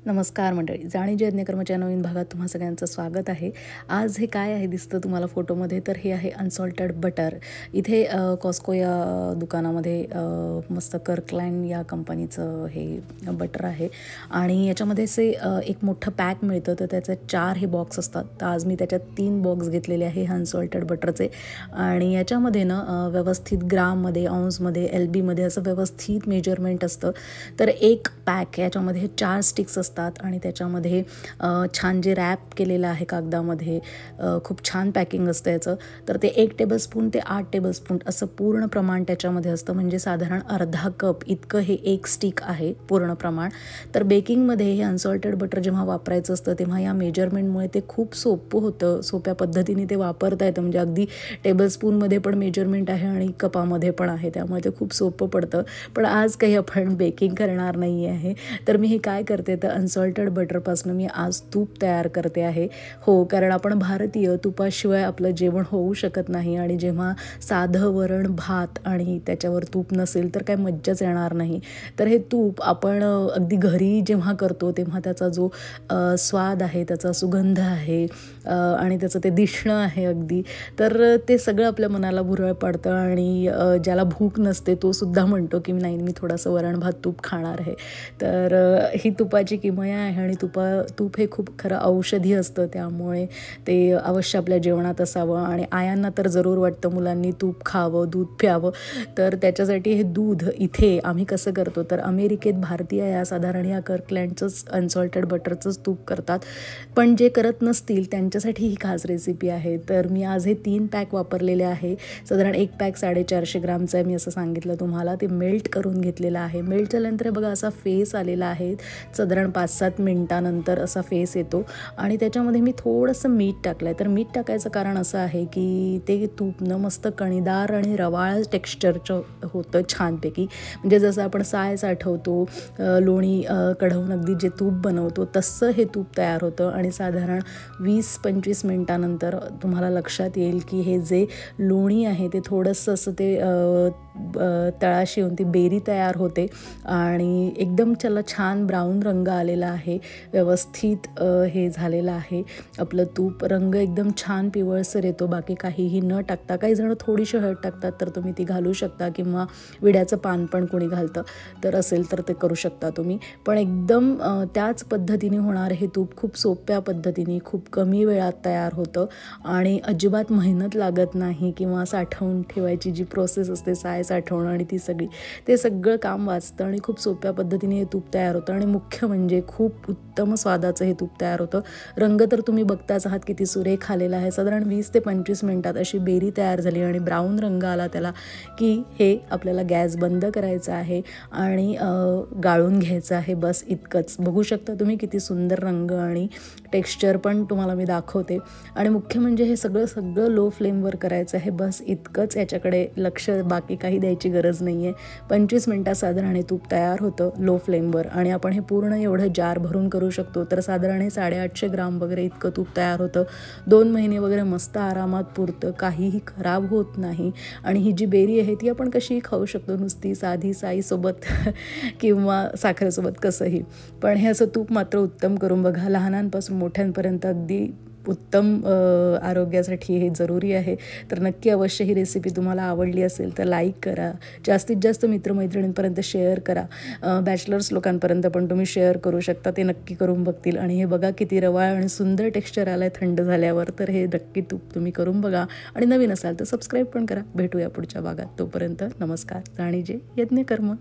नमस्कार मंडळी, जाणीजे यज्ञकर्मच्या नवीन भागात तुम्हा सगळ्यांचं स्वागत आहे। आज हे काय आहे दिसतं तुम्हाला फोटोमध्ये, तर हे आहे अनसॉल्टेड बटर। इथे कॉस्को या दुकानामध्ये मस्त कर्कलँड या कंपनीचं हे बटर आहे आणि याच्यामध्ये असे एक मोठं पॅक मिळतं, तर त्याचे 4 हे बॉक्स असतात। तर आज मी त्याच्यात 3 बॉक्स घेतलेले आहे अनसॉल्टेड बटरचे आणि याच्यामध्ये ना व्यवस्थित ग्राममध्ये, औंसमध्ये, LBमध्ये असं व्यवस्थित मेजरमेंट असतं। तर एक पॅक याच्यामध्ये 4 स्टिक्स असतात आणि त्याच्यामध्ये छान जे रॅप केलेलं आहे कागदामध्ये, खूप छान पॅकिंग असतं याचं। तर ते 1 टेबलस्पून ते 8 टेबलस्पून असं पूर्ण प्रमाण त्याच्यामध्ये असतं, म्हणजे साधारण अर्धा कप इतकं हे एक स्टिक आहे पूर्ण प्रमाण। तर बेकिंगमध्ये हे अनसॉल्टेड बटर जेव्हा वापरायचं असतं तेव्हा या मेजरमेंटमुळे ते खूप सोपं होतं, सोप्या पद्धतीने ते वापरता येतं, म्हणजे अगदी टेबलस्पूनमध्ये पण मेजरमेंट आहे आणि कपामध्ये पण आहे, त्यामुळे ते खूप सोपं पडतं। पण आज काही आपण बेकिंग करणार नाही आहे, तर मी हे काय करते तर अनसॉल्टेड बटरपासून मी आज तूप तयार करते आहे। हो, कारण आपण भारतीय, तुपाशिवाय आपलं जेवण होऊ शकत नाही आणि जेव्हा साधं वरण भात आणि त्याच्यावर तूप नसेल तर काय मज्जाच येणार नाही। तर हे तूप आपण अगदी घरी जेव्हा करतो तेव्हा त्याचा जो स्वाद आहे, त्याचा सुगंध आहे आणि त्याचं ते दिसणं आहे अगदी, तर ते सगळं आपल्या मनाला भुरळ पाडतं आणि ज्याला भूक नसते तो सुद्धा म्हणतो की नाही, मी थोडंसं वरण भात तूप खाणार आहे। तर ही तुपाची किमया आहे आणि तूप हे खूप खरं औषधी असतं, त्यामुळे ते अवश्य आपल्या जेवणात असावं। आणि आयांना तर जरूर वाटतं मुलांनी तूप खावं, दूध प्यावं, तर त्याच्यासाठी हे दूध इथे आम्ही कसं करतो तर अमेरिकेत भारतीय या साधारण या कर्कलँडचंच अनसॉल्टेड बटरचंच तूप करतात, पण जे करत नसतील त्यांच्यासाठी ही खास रेसिपी आहे। तर मी आज हे 3 पॅक वापरलेले आहे, साधारण एक पॅक 450 ग्रामचा आहे, मी असं सांगितलं तुम्हाला। ते मेल्ट करून घेतलेलं आहे। मेल्ट झाल्यानंतर बघा असा फेस आलेला आहे, साधारण 5-7 मिनिटानंतर असा फेस येतो आणि त्याच्यामध्ये मी थोडंसं मीठ टाकलं आहे। तर मीठ टाकायचं कारण असं आहे की ते तूपनं मस्त कणीदार आणि रवाळ टेक्स्चरचं होतं छानपैकी, म्हणजे जसं आपण साय साठवतो, लोणी कढवून अगदी जे तूप बनवतो तसं हे तूप तयार होतं। आणि साधारण 20-25 मिनिटानंतर तुम्हाला लक्षात येईल की हे जे लोणी आहे ते थोडंसं असं ते तळाशी येऊन ती बेरी तयार होते आणि एकदम त्याला छान ब्राऊन रंग आलेला आहे, व्यवस्थित हे झालेलं आहे आपलं तूप। रंग एकदम छान पिवळसर येतो, बाकी काहीही न टाकता। काही जण थोडीशी हळद टाकतात तर तुम्ही ती घालू शकता, किंवा विड्याचं पान पण कोणी घालतं तर असेल तर ते करू शकता तुम्ही, पण एकदम त्याच पद्धतीने होणार हे तूप। खूप सोप्या पद्धतीने खूप कमी वेळात तयार होतं आणि अजिबात मेहनत लागत नाही, किंवा साठवून ठेवायची जी प्रोसेस असते, साय साठवणं आणि ती सगळी, ते सगळं काम वाचतं आणि खूप सोप्या पद्धतीने हे तूप तयार होतं। आणि मुख्य म्हणजे खूप उत्तम स्वादाचं हे तूप तयार होतं। रंग तर तुम्ही बघताच आहात किती सुरेख आलेला आहे। साधारण 20 ते 25 मिनिटात अशी बेरी तयार झाली आणि ब्राऊन रंग आला त्याला की हे आपल्याला गॅस बंद करायचा आहे आणि गाळून घ्यायचं आहे, बस इतकंच। बघू शकता तुम्ही किती सुंदर रंग आणि टेक्स्चर पण तुम्हाला मी दाखवते। आणि मुख्य म्हणजे हे सगळं लो फ्लेमवर करायचं आहे, बस इतकंच। याच्याकडे लक्ष बाकी काही द्यायची गरज नाही आहे। 25 मिनिटात साधारण हे तूप तयार होतं लो फ्लेमवर, आणि आपण हे पूर्ण एवढं जार भरून करू शकतो, तर साधारण हे 850 ग्राम वगैरे इतकं तूप तयार होतं। 2 महिने वगैरे मस्त आरामात पुरतं, काहीही खराब होत नाही। आणि ही जी बेरी आहे ती आपण कशीही खाऊ शकतो, नुसती साधी साईसोबत किंवा साखरेसोबत, कसंही। पण हे असं तूप मात्र उत्तम करून बघा, लहानांपासून मोठ्यांपर्यंत अगदी उत्तम आरोग्यासाठी हे जरुरी आहे। तर नक्की अवश्य ही रेसिपी तुम्हाला आवडली असेल तर लाईक करा, जास्तीत जास्त मित्रमैत्रिणींपर्यंत शेअर करा, बॅचलर्स लोकांपर्यंत पण तुम्ही शेअर करू शकता, ते नक्की करून बघतील। आणि हे बघा किती रवाळ आणि सुंदर टेक्स्चर आलं आहे थंड झाल्यावर, तर हे नक्की तूप तुम्ही करून बघा आणि नवीन असाल तर सबस्क्राईब पण करा। भेटूया पुढच्या भागात, तोपर्यंत नमस्कार, जाणीजे यज्ञकर्म।